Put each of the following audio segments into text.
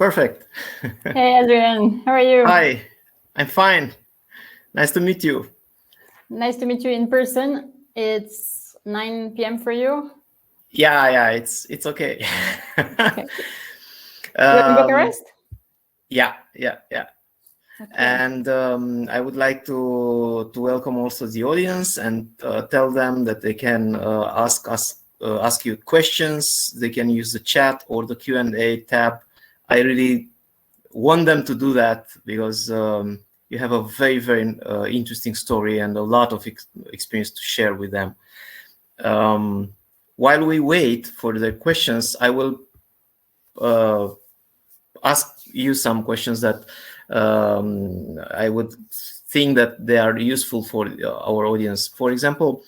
Perfect. Hey, Adrian. How are you? Hi, I'm fine. Nice to meet you. Nice to meet you in person. It's 9 p.m. for you. Yeah, it's okay. Okay. You're in Bucharest? Yeah. Okay. And I would like to welcome also the audience and tell them that they can ask you questions. They can use the chat or the Q&A tab. I really want them to do that because you have a very, very interesting story and a lot of experience to share with them. While we wait for the questions, I will ask you some questions that I would think that they are useful for our audience. For example,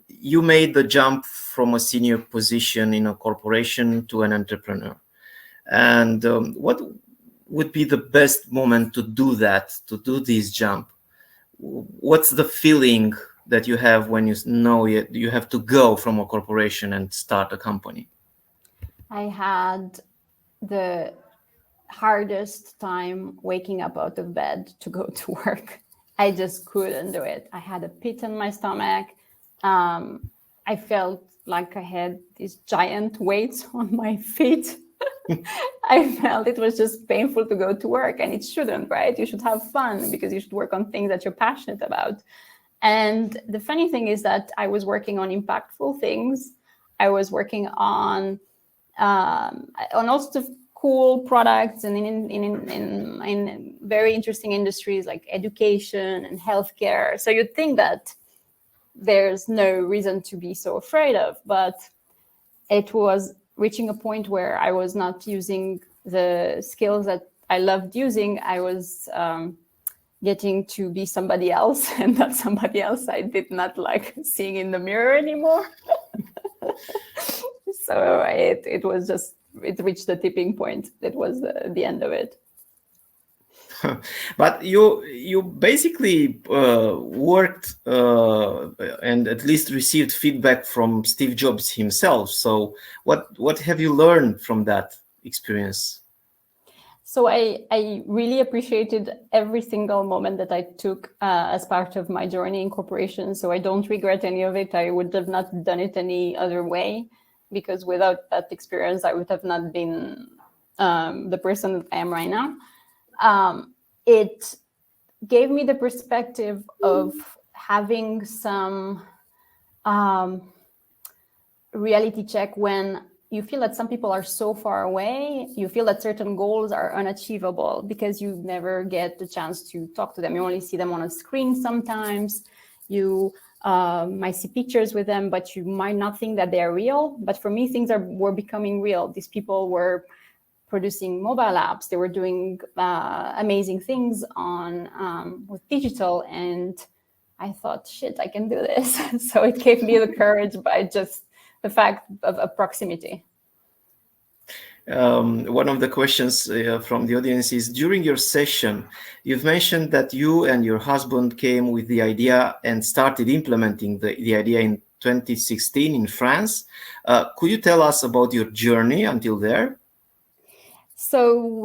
you made the jump from a senior position in a corporation to an entrepreneur. And what would be the best moment to do that, to do this jump? What's the feeling that you have when you know you have to go from a corporation and start a company? I had the hardest time waking up out of bed to go to work. I just couldn't do it. I had a pit in my stomach. I felt like I had these giant weights on my feet. I felt it was just painful to go to work, and it shouldn't, right? You should have fun because you should work on things that you're passionate about. And the funny thing is that I was working on impactful things. I was working on all sorts of cool products and in very interesting industries like education and healthcare. So you'd think that there's no reason to be so afraid of, but it was reaching a point where I was not using the skills that I loved using. I was getting to be somebody else, and that somebody else I did not like seeing in the mirror anymore. So it was just, it reached the tipping point. It was the end of it. But you basically worked and at least received feedback from Steve Jobs himself. So what have you learned from that experience? So I really appreciated every single moment that I took as part of my journey in corporations. So I don't regret any of it. I would have not done it any other way, because without that experience, I would have not been the person that I am right now. It gave me the perspective of having some reality check when you feel that some people are so far away. You feel that certain goals are unachievable because you never get the chance to talk to them. You only see them on a screen sometimes. You might see pictures with them, but you might not think that they're real. But for me, things were becoming real. These people were producing mobile apps. They were doing amazing things on with digital, and I thought, shit, I can do this. So it gave me the courage by just the fact of proximity. One of the questions from the audience is, during your session, you've mentioned that you and your husband came with the idea and started implementing the idea in 2016 in France. Could you tell us about your journey until there? So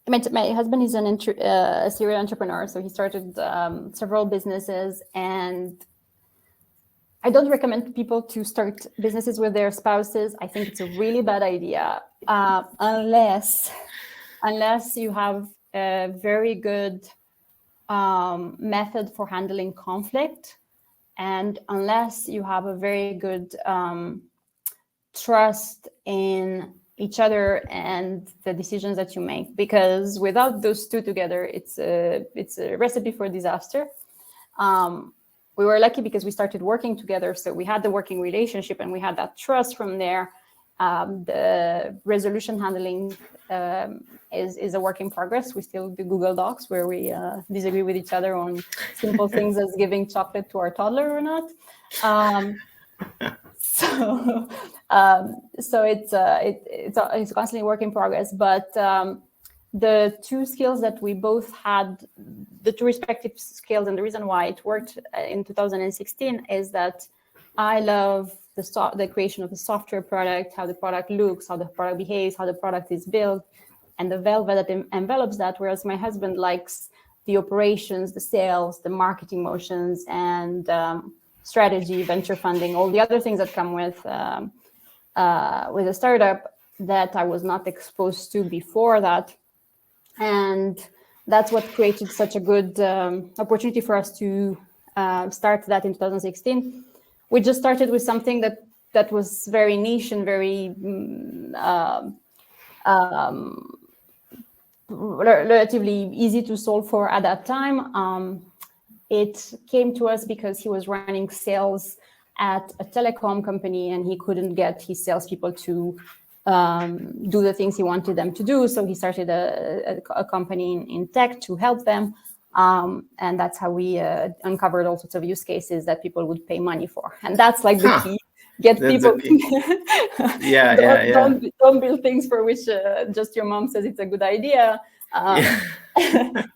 my husband is a serial entrepreneur. So he started several businesses, and I don't recommend people to start businesses with their spouses. I think it's a really bad idea, unless you have a very good method for handling conflict, and unless you have a very good trust in each other and the decisions that you make. Because without those two together, it's a recipe for disaster. We were lucky because we started working together. So we had the working relationship and we had that trust from there. The resolution handling is a work in progress. We still do Google Docs where we disagree with each other on simple things as giving chocolate to our toddler or not. So it's constantly a work in progress. But the two skills that we both had, the two respective skills, and the reason why it worked in 2016 is that I love the creation of the software product, how the product looks, how the product behaves, how the product is built, and the velvet that envelops that. Whereas my husband likes the operations, the sales, the marketing motions, and strategy, venture funding, all the other things that come with a startup that I was not exposed to before that. And that's what created such a good opportunity for us to start that in 2016. We just started with something that was very niche and very relatively easy to solve for at that time. It came to us because he was running sales at a telecom company and he couldn't get his salespeople to do the things he wanted them to do. So he started a company in tech to help them. And that's how we uncovered all sorts of use cases that people would pay money for. And that's like the key. Get people don't build things for which just your mom says it's a good idea.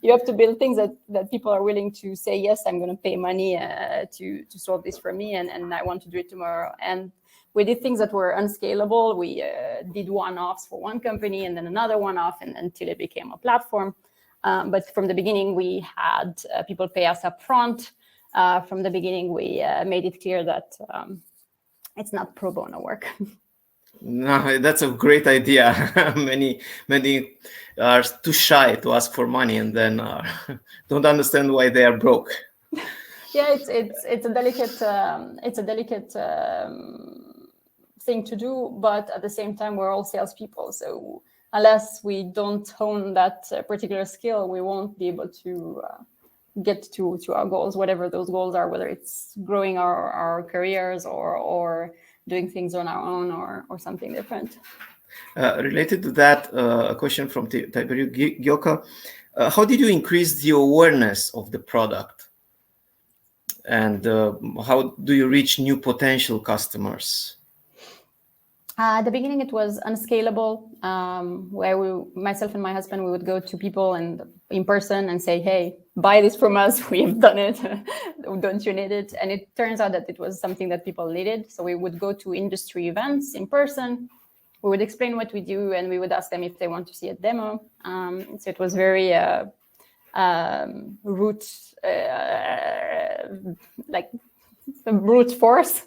You have to build things that people are willing to say, yes, I'm going to pay money to solve this for me, and I want to do it tomorrow. And we did things that were unscalable. We did one-offs for one company and then another one-off until it became a platform. But from the beginning, we had people pay us up front. From the beginning, we made it clear that it's not pro bono work. No, that's a great idea. Many are too shy to ask for money and then don't understand why they are broke. Yeah, it's a delicate thing to do, but at the same time, we're all salespeople. So unless we don't hone that particular skill, we won't be able to get to our goals, whatever those goals are, whether it's growing our careers or doing things on our own or something different. Related to that, a question from Tiberiu Gioca. How did you increase the awareness of the product? And how do you reach new potential customers? At the beginning, it was unscalable, where myself and my husband, we would go to people and in person and say, hey, buy this from us. We've done it. Don't you need it? And it turns out that it was something that people needed. So we would go to industry events in person. We would explain what we do, and we would ask them if they want to see a demo. So it was very brute force.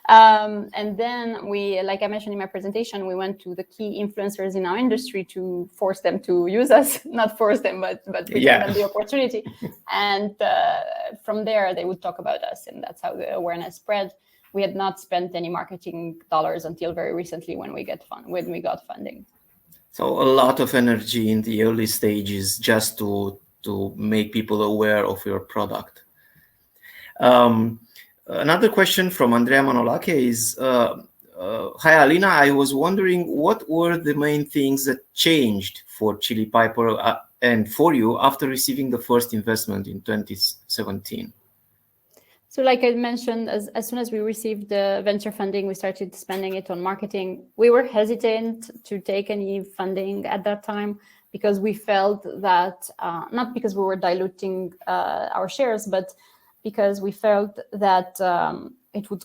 And then we, like I mentioned in my presentation, we went to the key influencers in our industry to force them to use us, not force them, but give them the opportunity. And from there, they would talk about us, and that's how the awareness spread. We had not spent any marketing dollars until very recently when we got funding. So a lot of energy in the early stages just to make people aware of your product. Another question from Andrea Manolake is, hi, Alina, I was wondering what were the main things that changed for Chili Piper and for you after receiving the first investment in 2017? So like I mentioned, as soon as we received the venture funding, we started spending it on marketing. We were hesitant to take any funding at that time because we felt that, not because we were diluting our shares, but because we felt that it would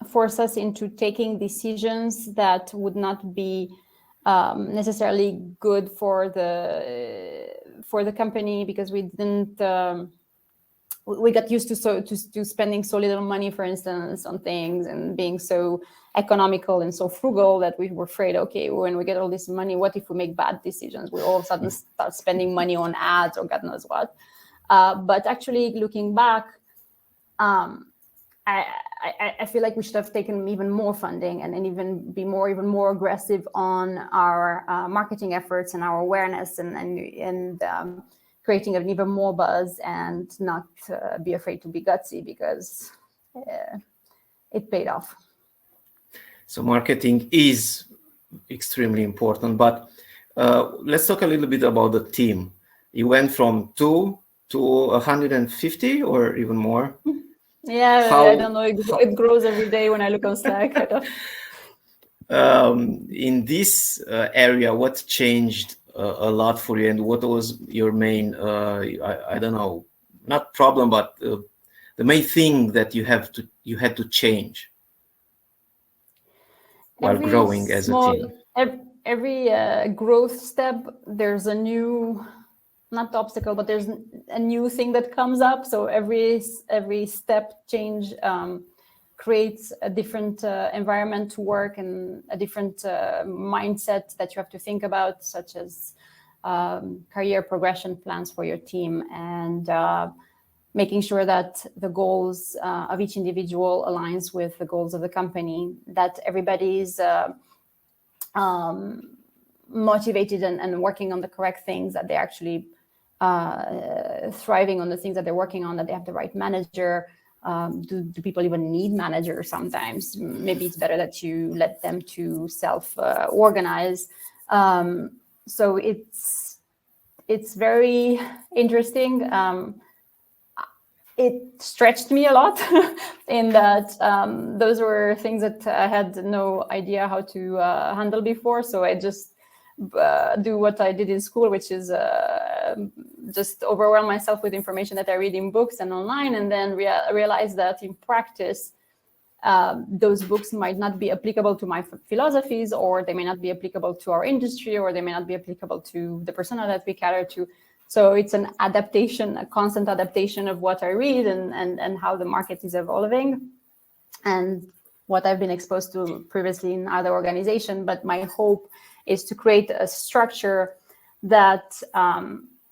force us into taking decisions that would not be necessarily good for the company, because we didn't. We got used to spending so little money, for instance, on things and being so economical and so frugal that we were afraid, okay, when we get all this money, what if we make bad decisions? We all of a sudden start spending money on ads or God knows what. But actually, looking back, I feel like we should have taken even more funding and even more aggressive on our marketing efforts and our awareness and creating an even more buzz, and not be afraid to be gutsy, because it paid off. So marketing is extremely important, but let's talk a little bit about the team. You went from 2 to 150 or even more? Yeah, I don't know. It grows every day when I look on Slack. In this area, what changed a lot for you, and what was your main, I don't know, not problem, but the main thing that you had to change while growing as a team? Every growth step, there's a new, not obstacle, but there's a new thing that comes up. So every step change creates a different environment to work and a different mindset that you have to think about, such as career progression plans for your team, and making sure that the goals of each individual aligns with the goals of the company, that everybody's motivated and working on the correct things, that they're actually thriving on the things that they're working on, that they have the right manager. Do people even need managers sometimes? Maybe it's better that you let them to self-organize. So it's very interesting. It stretched me a lot in that those were things that I had no idea how to handle before. So I just do what I did in school, which is just overwhelm myself with information that I read in books and online, and then realize that in practice, those books might not be applicable to my philosophies, or they may not be applicable to our industry, or they may not be applicable to the persona that we cater to. So it's an adaptation, a constant adaptation of what I read and how the market is evolving, and what I've been exposed to previously in other organizations. But my hope is to create a structure that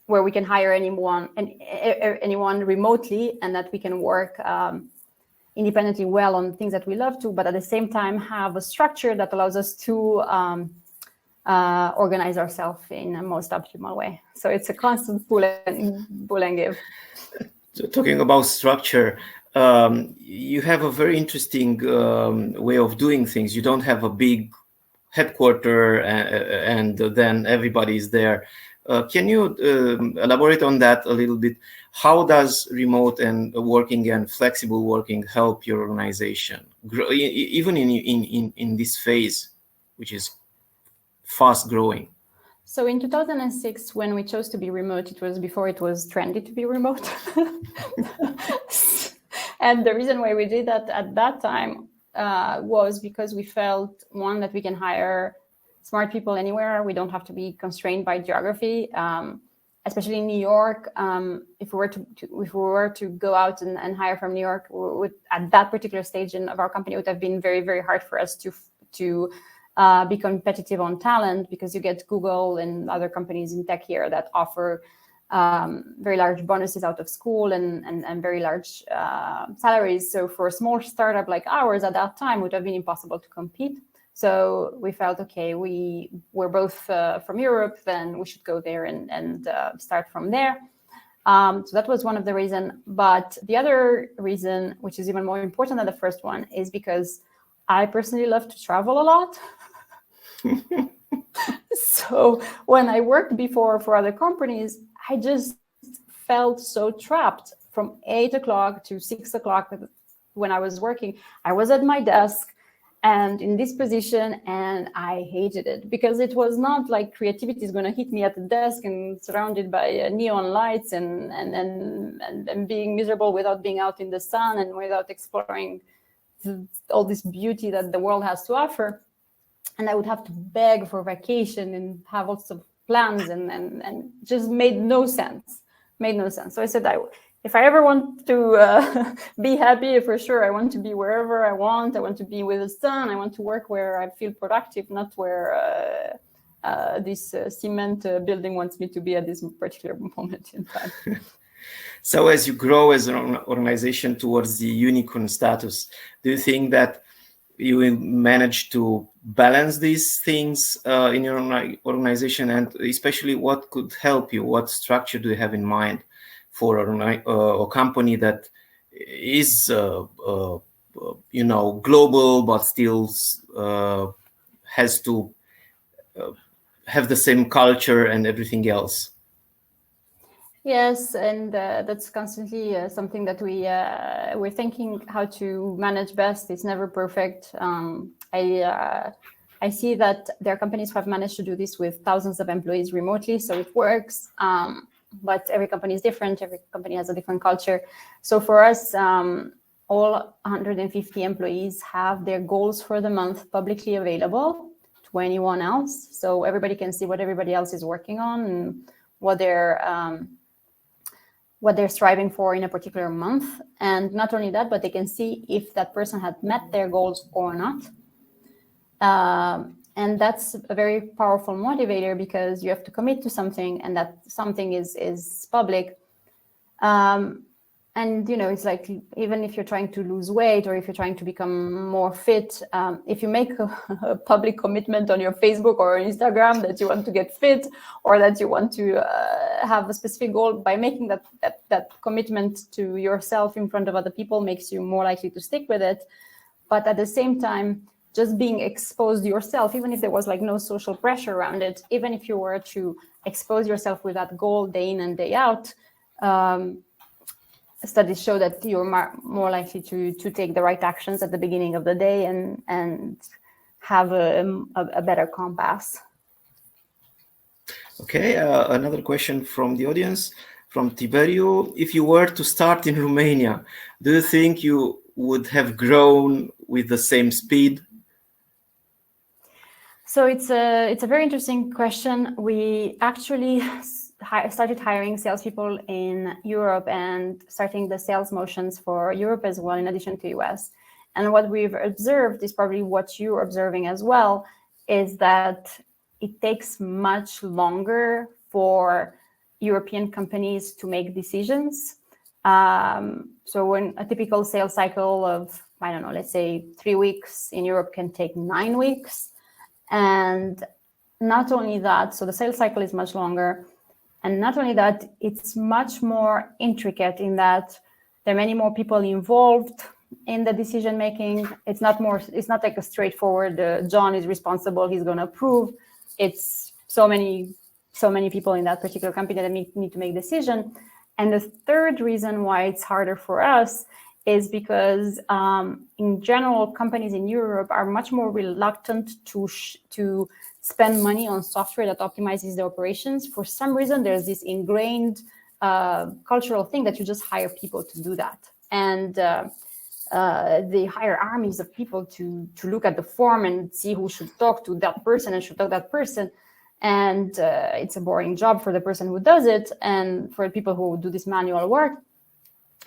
where we can hire anyone remotely, and that we can work independently well on things that we love to, but at the same time have a structure that allows us to organize ourselves in a most optimal way. So it's a constant pull and give. So talking about structure, you have a very interesting way of doing things. You don't have a big headquarter and then everybody is there. Can you elaborate on that a little bit? How does remote and working and flexible working help your organization, even in this phase, which is fast growing? So in 2006, when we chose to be remote, it was before it was trendy to be remote. And the reason why we did that at that time was because we felt, one, that we can hire smart people anywhere. We don't have to be constrained by geography, especially in New York. If we were to go out and hire from New York, at that particular stage of our company, it would have been very, very hard for us to be competitive on talent, because you get Google and other companies in tech here that offer very large bonuses out of school and very large salaries. So for a small startup like ours at that time, it would have been impossible to compete. So we felt, okay, we're both from Europe, then we should go there and start from there. So that was one of the reasons. But the other reason, which is even more important than the first one, is because I personally love to travel a lot. So when I worked before for other companies, I just felt so trapped from 8 o'clock to 6 o'clock when I was working. I was at my desk and in this position, and I hated it, because it was not like creativity is going to hit me at the desk and surrounded by neon lights and being miserable without being out in the sun and without exploring all this beauty that the world has to offer. And I would have to beg for vacation and have lots of plans, and just made no sense. So I said, if I ever want to be happy, for sure, I want to be wherever I want. I want to be with the sun. I want to work where I feel productive, not where this cement building wants me to be at this particular moment in time. So as you grow as an organization towards the unicorn status, do you think that you will manage to balance these things in your organization? And especially, what could help you? What structure do you have in mind for a company that is, global, but still has to have the same culture and everything else? Yes, and that's constantly something that we're thinking how to manage best. It's never perfect. I see that there are companies who have managed to do this with thousands of employees remotely, so it works. but every company is different. Every company has a different culture. So for us, all 150 employees have their goals for the month publicly available to anyone else. So everybody can see what everybody else is working on and what they're striving for in a particular month. And not only that, but they can see if that person had met their goals or not. And that's a very powerful motivator because you have to commit to something, and that something is public. And it's like, even if you're trying to lose weight or if you're trying to become more fit, if you make a public commitment on your Facebook or Instagram that you want to get fit or that you want to have a specific goal, by making that commitment to yourself in front of other people makes you more likely to stick with it. But at the same time, just being exposed yourself, even if there was like no social pressure around it, even if you were to expose yourself with that goal day in and day out, studies show that you're more likely to take the right actions at the beginning of the day and have a better compass. Okay, another question from the audience, from Tiberio. If you were to start in Romania, do you think you would have grown with the same speed? So it's a very interesting question. We actually started hiring salespeople in Europe and starting the sales motions for Europe as well, in addition to US. And what we've observed is probably what you're observing as well, is that it takes much longer for European companies to make decisions. So when a typical sales cycle of, I don't know, let's say 3 weeks in Europe can take 9 weeks. And not only that, so the sales cycle is much longer. And not only that, it's much more intricate in that there are many more people involved in the decision making. It's not like a straightforward, John is responsible, he's going to approve. It's so many people in that particular company that need to make decision. And the third reason why it's harder for us is because in general, companies in Europe are much more reluctant to spend money on software that optimizes their operations. For some reason, there's this ingrained cultural thing that you just hire people to do that. And they hire armies of people to look at the form and see who should talk to that person and should talk to that person. And it's a boring job for the person who does it and for people who do this manual work.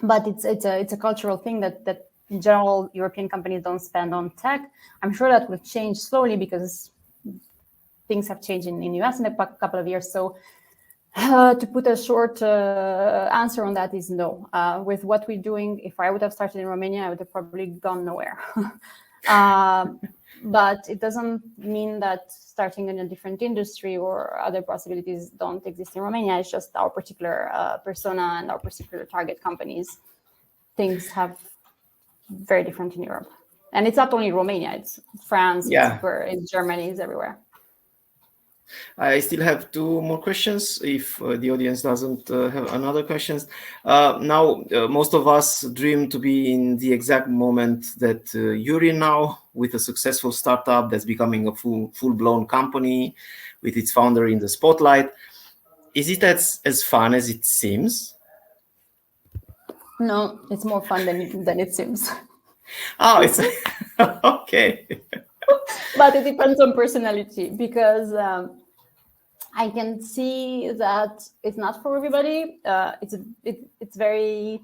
But it's a cultural thing that in general European companies don't spend on tech. I'm sure that will change slowly because things have changed in the US in a couple of years. So to put a short answer on that is no. With what we're doing, if I would have started in Romania, I would have probably gone nowhere. But it doesn't mean that starting in a different industry or other possibilities don't exist in Romania. It's just our particular persona and our particular target companies. Things have very different in Europe. And it's not only Romania, it's France, it's Germany, it's everywhere. I still have 2 more questions if the audience doesn't have another questions. Now, most of us dream to be in the exact moment that you're in now, with a successful startup that's becoming a full-blown company with its founder in the spotlight. Is it as fun as it seems? No, it's more fun than it seems. Oh, it's okay. But it depends on personality, because I can see that it's not for everybody. It's very,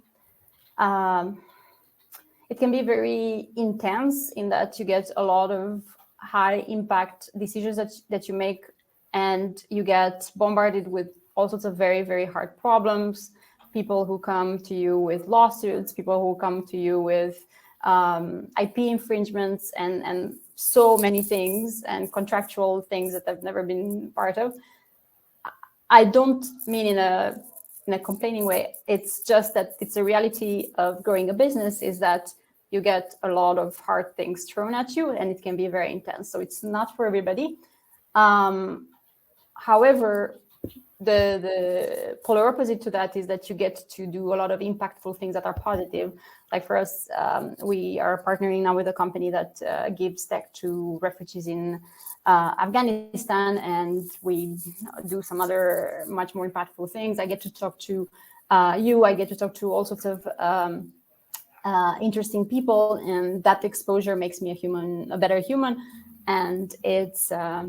it can be very intense in that you get a lot of high impact decisions that you make, and you get bombarded with all sorts of very, very hard problems. People who come to you with lawsuits, people who come to you with IP infringements and so many things, and contractual things that I've never been part of. I don't mean in a complaining way. It's just that it's a reality of growing a business, is that you get a lot of hard things thrown at you, and it can be very intense. So it's not for everybody. However, the polar opposite to that is that you get to do a lot of impactful things that are positive. Like for us, we are partnering now with a company that gives tech to refugees in Afghanistan, and we do some other much more impactful things. I get to talk to you. I get to talk to all sorts of interesting people, and that exposure makes me a better human. And it's, I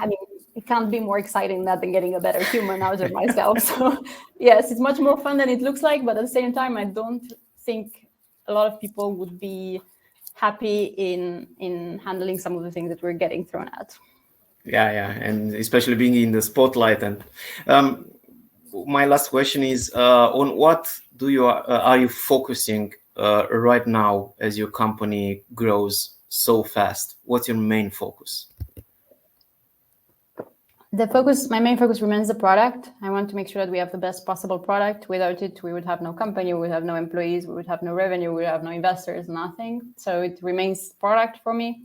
mean, it can't be more exciting than getting a better human out of myself. So yes, it's much more fun than it looks like, but at the same time, I don't think a lot of people would be happy in handling some of the things that we're getting thrown at. Yeah, and especially being in the spotlight. And my last question is, on what are you focusing right now as your company grows so fast? What's your main focus? My main focus remains the product. I want to make sure that we have the best possible product. Without it, we would have no company, we would have no employees, we would have no revenue, we would have no investors, nothing. So it remains product for me.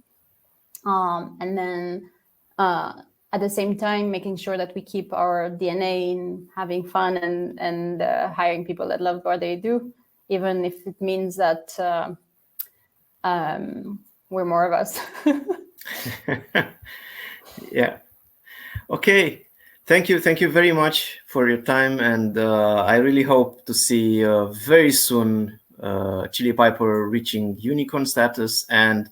And then at the same time, making sure that we keep our DNA in having fun and hiring people that love what they do, even if it means that we're more of us. Yeah. Okay. Thank you very much for your time, and I really hope to see very soon Chili Piper reaching unicorn status. And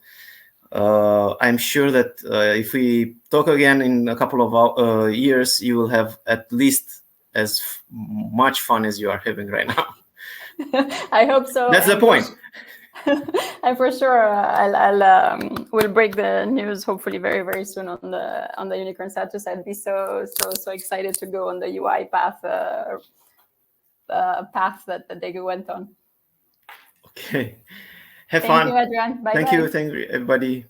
I'm sure that if we talk again in a couple of years, you will have at least as much fun as you are having right now. I hope so. That's the point. And for sure, we'll break the news hopefully very, very soon on the unicorn status. I'd be so excited to go on the UI path that they went on. Okay. Have Thank fun. you, Adrian. Bye. Thank you, everybody.